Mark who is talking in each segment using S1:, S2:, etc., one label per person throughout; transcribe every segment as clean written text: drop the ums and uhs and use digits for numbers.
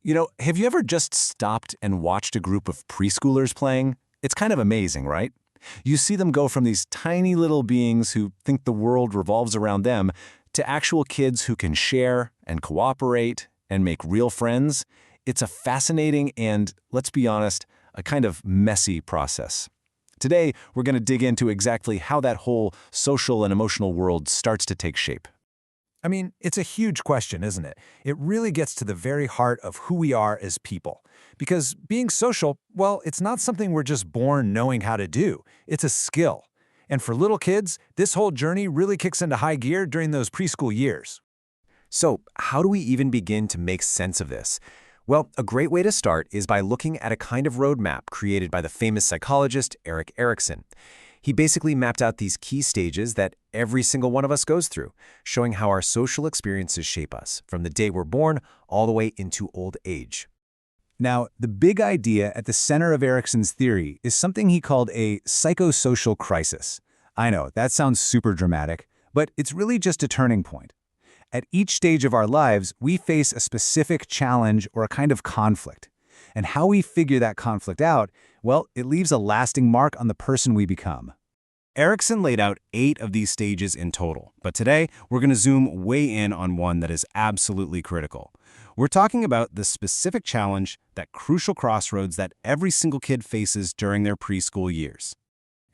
S1: Have you ever just stopped and watched a group of preschoolers playing? It's kind of amazing, right? You see them go from these tiny little beings who think the world revolves around them to actual kids who can share and cooperate and make real friends. It's a fascinating and, let's be honest, a kind of messy process. Today, we're going to dig into exactly how that whole social and emotional world starts to take shape.
S2: I mean, it's a huge question, isn't it? It really gets to the very heart of who we are as people. Because being social, well, it's not something we're just born knowing how to do. It's a skill. And for little kids, this whole journey really kicks into high gear during those preschool years.
S3: So, how do we even begin to make sense of this? Well, a great way to start is by looking at a kind of roadmap created by the famous psychologist Erik Erikson. He basically mapped out these key stages that every single one of us goes through, showing how our social experiences shape us, from the day we're born all the way into old age.
S4: Now, the big idea at the center of Erikson's theory is something he called a psychosocial crisis. I know, that sounds super dramatic, but it's really just a turning point. At each stage of our lives, we face a specific challenge or a kind of conflict. And how we figure that conflict out, well, it leaves a lasting mark on the person we become.
S1: Erikson laid out 8 of these stages in total, but today we're going to zoom way in on one that is absolutely critical. We're talking about the specific challenge, that crucial crossroads that every single kid faces during their preschool years.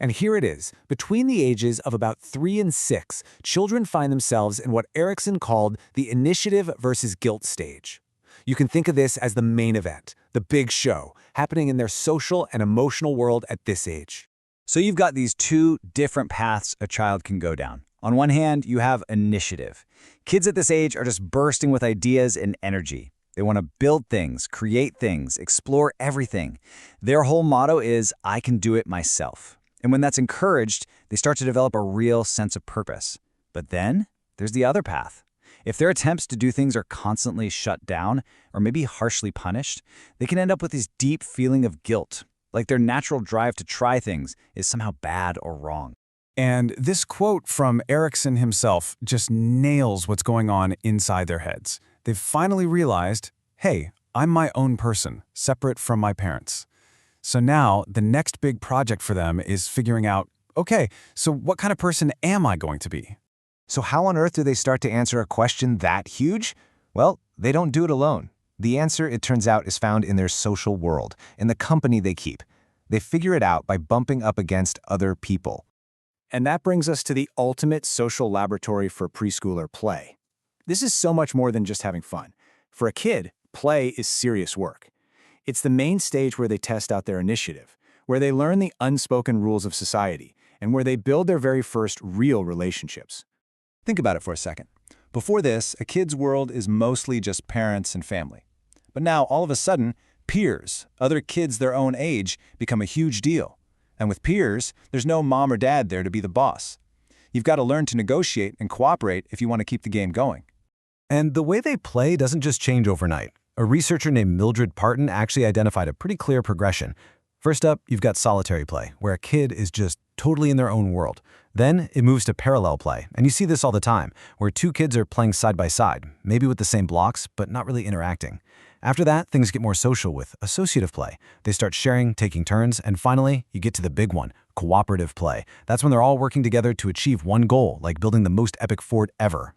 S2: And here it is. Between the ages of about 3 and 6, children find themselves in what Erikson called the initiative versus guilt stage. You can think of this as the main event, the big show, happening in their social and emotional world at this age.
S4: So you've got these two different paths a child can go down. On one hand, you have initiative. Kids at this age are just bursting with ideas and energy. They want to build things, create things, explore everything. Their whole motto is, I can do it myself. And when that's encouraged, they start to develop a real sense of purpose. But then, there's the other path. If their attempts to do things are constantly shut down, or maybe harshly punished, they can end up with this deep feeling of guilt, like their natural drive to try things is somehow bad or wrong.
S2: And this quote from Erikson himself just nails what's going on inside their heads. They've finally realized, hey, I'm my own person, separate from my parents. So now, the next big project for them is figuring out, okay, so what kind of person am I going to be?
S3: So how on earth do they start to answer a question that huge? Well, they don't do it alone. The answer, it turns out, is found in their social world, in the company they keep. They figure it out by bumping up against other people.
S5: And that brings us to the ultimate social laboratory for preschooler play. This is so much more than just having fun. For a kid, play is serious work. It's the main stage where they test out their initiative, where they learn the unspoken rules of society, and where they build their very first real relationships.
S4: Think about it for a second. Before this, a kid's world is mostly just parents and family. But now, all of a sudden, peers, other kids their own age, become a huge deal. And with peers, there's no mom or dad there to be the boss. You've got to learn to negotiate and cooperate if you want to keep the game going.
S2: And the way they play doesn't just change overnight. A researcher named Mildred Parton actually identified a pretty clear progression. First up, you've got solitary play, where a kid is just totally in their own world. Then it moves to parallel play, and you see this all the time, where 2 kids are playing side by side, maybe with the same blocks, but not really interacting. After that, things get more social with associative play. They start sharing, taking turns, and finally, you get to the big one, cooperative play. That's when they're all working together to achieve one goal, like building the most epic fort ever.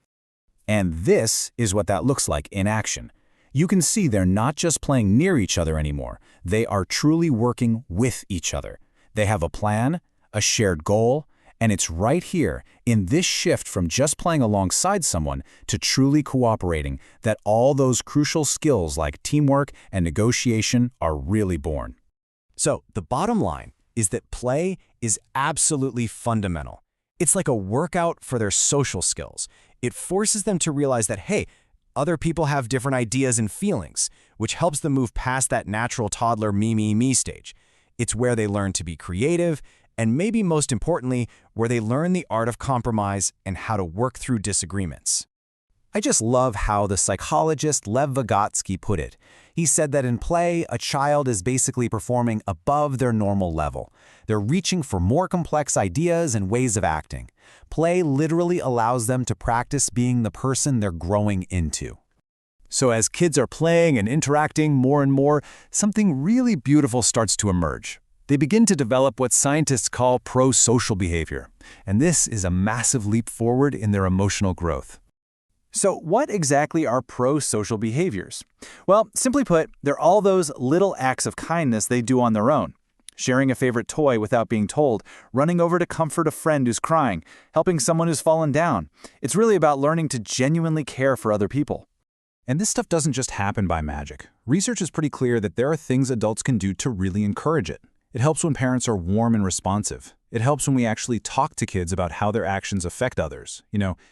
S1: And this is what that looks like in action. You can see they're not just playing near each other anymore. They are truly working with each other. They have a plan, a shared goal, and it's right here, in this shift from just playing alongside someone to truly cooperating, that all those crucial skills like teamwork and negotiation are really born. So, the bottom line is that play is absolutely fundamental. It's like a workout for their social skills. It forces them to realize that, hey, other people have different ideas and feelings, which helps them move past that natural toddler me stage. It's where they learn to be creative, and maybe most importantly, where they learn the art of compromise and how to work through disagreements. I just love how the psychologist Lev Vygotsky put it. He said that in play, a child is basically performing above their normal level. They're reaching for more complex ideas and ways of acting. Play literally allows them to practice being the person they're growing into.
S3: So as kids are playing and interacting more and more, something really beautiful starts to emerge. They begin to develop what scientists call pro-social behavior, and this is a massive leap forward in their emotional growth.
S5: So what exactly are pro-social behaviors? Well, simply put, they're all those little acts of kindness they do on their own. Sharing a favorite toy without being told, running over to comfort a friend who's crying, helping someone who's fallen down. It's really about learning to genuinely care for other people.
S1: And this stuff doesn't just happen by magic. Research is pretty clear that there are things adults can do to really encourage it. It helps when parents are warm and responsive. It helps when we actually talk to kids about how their actions affect others,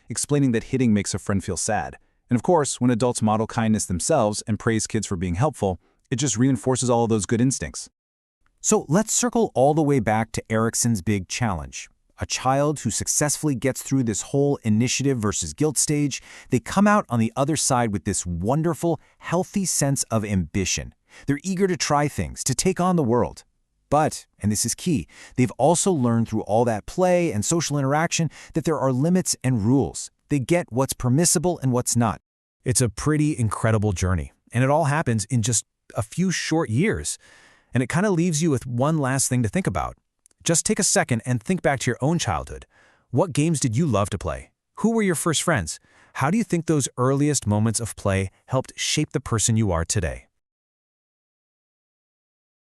S1: explaining that hitting makes a friend feel sad. And of course, when adults model kindness themselves and praise kids for being helpful, it just reinforces all of those good instincts.
S5: So let's circle all the way back to Erikson's big challenge. A child who successfully gets through this whole initiative versus guilt stage, they come out on the other side with this wonderful, healthy sense of ambition. They're eager to try things, to take on the world. But, and this is key, they've also learned through all that play and social interaction that there are limits and rules. They get what's permissible and what's not. It's a pretty incredible journey, and it all happens in just a few short years. And it kind of leaves you with one last thing to think about. Just take a second and think back to your own childhood. What games did you love to play? Who were your first friends? How do you think those earliest moments of play helped shape the person you are today?